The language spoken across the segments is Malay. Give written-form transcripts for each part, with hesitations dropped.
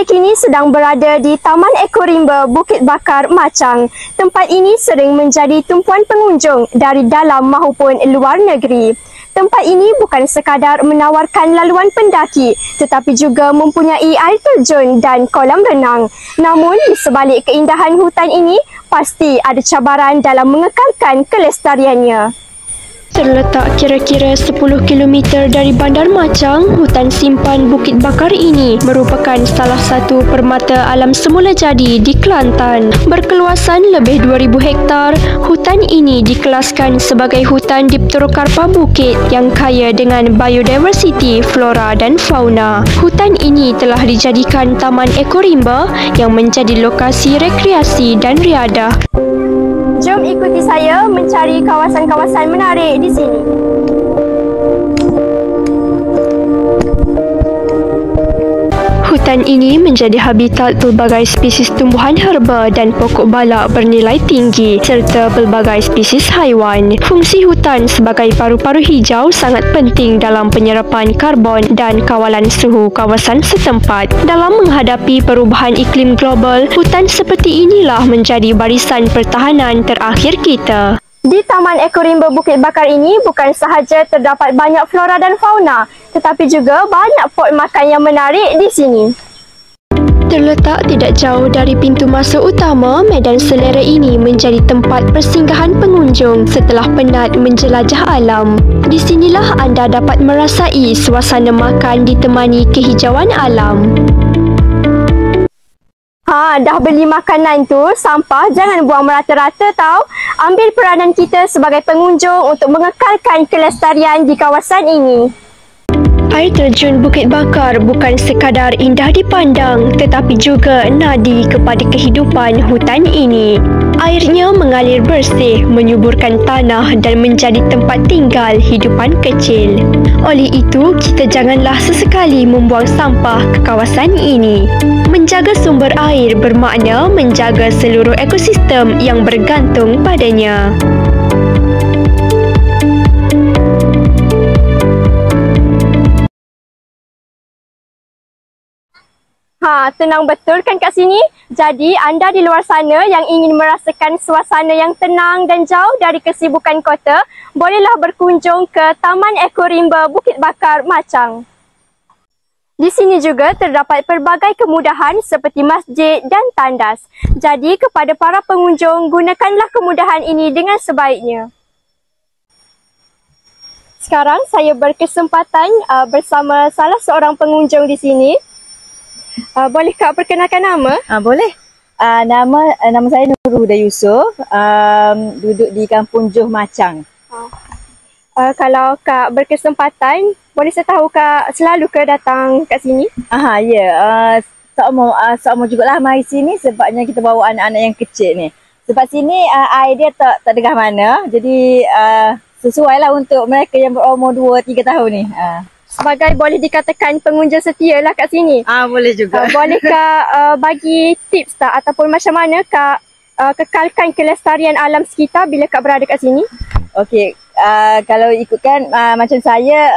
Saya kini sedang berada di Taman Ekorimba Bukit Bakar, Machang. Tempat ini sering menjadi tumpuan pengunjung dari dalam maupun luar negeri. Tempat ini bukan sekadar menawarkan laluan pendaki tetapi juga mempunyai air terjun dan kolam renang. Namun di sebalik keindahan hutan ini, pasti ada cabaran dalam mengekalkan kelestariannya. Terletak kira-kira 10 km dari Bandar Machang, hutan simpan Bukit Bakar ini merupakan salah satu permata alam semula jadi di Kelantan. Berkeluasan lebih 2,000 hektar, hutan ini dikelaskan sebagai hutan dipterokarpa bukit yang kaya dengan biodiversity, flora dan fauna. Hutan ini telah dijadikan Taman Ekorimba yang menjadi lokasi rekreasi dan riadah. Jom ikuti saya mencari kawasan-kawasan menarik di sini. Hutan ini menjadi habitat pelbagai spesies tumbuhan herba dan pokok balak bernilai tinggi serta pelbagai spesies haiwan. Fungsi hutan sebagai paru-paru hijau sangat penting dalam penyerapan karbon dan kawalan suhu kawasan setempat. Dalam menghadapi perubahan iklim global, hutan seperti inilah menjadi barisan pertahanan terakhir kita. Di Taman Ekorimba Bukit Bakar ini bukan sahaja terdapat banyak flora dan fauna, tetapi juga banyak pot makan yang menarik di sini. Terletak tidak jauh dari pintu masuk utama, medan selera ini menjadi tempat persinggahan pengunjung setelah penat menjelajah alam. Di sinilah anda dapat merasai suasana makan ditemani kehijauan alam. Dah beli makanan tu, sampah jangan buang merata-rata tau. Ambil peranan kita sebagai pengunjung untuk mengekalkan kelestarian di kawasan ini. Air terjun Bukit Bakar bukan sekadar indah dipandang tetapi juga nadi kepada kehidupan hutan ini. Airnya mengalir bersih, menyuburkan tanah dan menjadi tempat tinggal hidupan kecil. Oleh itu, kita janganlah sesekali membuang sampah ke kawasan ini. Menjaga sumber air bermakna menjaga seluruh ekosistem yang bergantung padanya. Tenang betul kan kat sini? Jadi anda di luar sana yang ingin merasakan suasana yang tenang dan jauh dari kesibukan kota, bolehlah berkunjung ke Taman Ekorimba Bukit Bakar, Machang. Di sini juga terdapat pelbagai kemudahan seperti masjid dan tandas. Jadi kepada para pengunjung, gunakanlah kemudahan ini dengan sebaiknya. Sekarang saya berkesempatan bersama salah seorang pengunjung di sini. Boleh Kak perkenalkan nama? Boleh. Nama saya Nurul Huda Yusof. Duduk di Kampung Johor, Machang. Kalau Kak berkesempatan, boleh saya tahu Kak selalu ke datang kat sini? Ya. Seumur jugalah mari sini sebabnya kita bawa anak-anak yang kecil ni. Sebab sini air dia tak degah mana. Jadi sesuai lah untuk mereka yang berumur 2-3 tahun ni. Sebagai boleh dikatakan pengunjung setia lah kat sini. Boleh juga. Boleh Kak bagi tips tak ataupun macam mana Kak kekalkan kelestarian alam sekitar bila Kak berada kat sini? Okey, kalau ikutkan macam saya,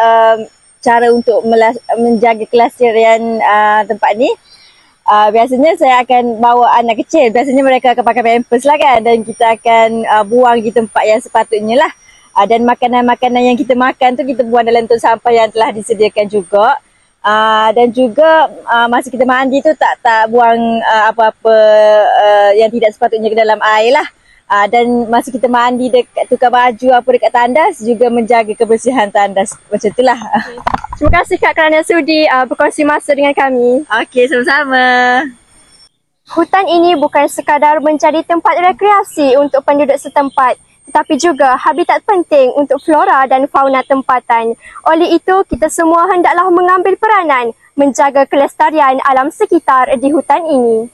cara untuk menjaga kelestarian tempat ni, biasanya saya akan bawa anak kecil. Biasanya mereka akan pakai pampers lah kan, dan kita akan buang di tempat yang sepatutnya lah. Dan makanan-makanan yang kita makan tu kita buang dalam tong sampah yang telah disediakan juga. Dan juga masa kita mandi tu tak buang apa-apa yang tidak sepatutnya ke dalam air lah. Dan masa kita mandi dekat tukar baju apa dekat tandas juga menjaga kebersihan tandas. Macam itulah. Terima kasih Kak kerana sudi berkongsi masa dengan kami. Okey, sama-sama. Hutan ini bukan sekadar menjadi tempat rekreasi untuk penduduk setempat, tetapi juga habitat penting untuk flora dan fauna tempatan. Oleh itu, kita semua hendaklah mengambil peranan menjaga kelestarian alam sekitar di hutan ini.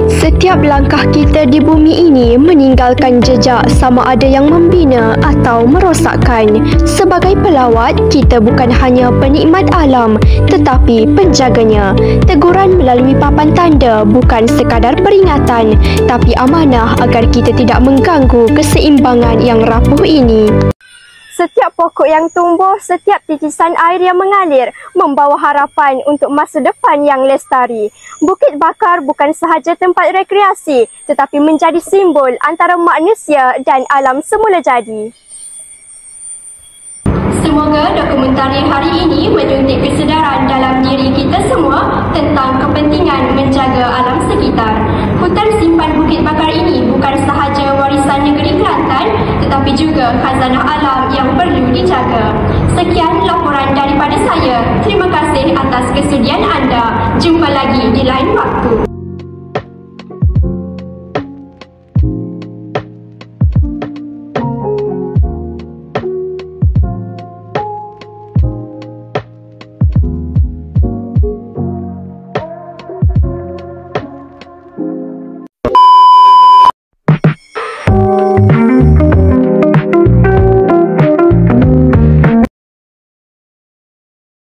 Setiap langkah kita di bumi ini meninggalkan jejak sama ada yang membina atau merosakkan. Sebagai pelawat, kita bukan hanya penikmat alam tetapi penjaganya. Teguran melalui papan tanda bukan sekadar peringatan tapi amanah agar kita tidak mengganggu keseimbangan yang rapuh ini. Setiap pokok yang tumbuh, setiap titisan air yang mengalir membawa harapan untuk masa depan yang lestari. Bukit Bakar bukan sahaja tempat rekreasi tetapi menjadi simbol antara manusia dan alam semula jadi. Semoga dokumentari hari ini menyuntik kesedaran dalam diri kita semua tentang kepentingan menjaga alam sekitar. Hutan simpan Bukit Bakar ini bukan sahaja warisan negeri Kelantan tetapi juga khazanah alam yang perlu dijaga. Sekian laporan daripada saya. Terima kasih atas kesudian anda. Jumpa lagi di lain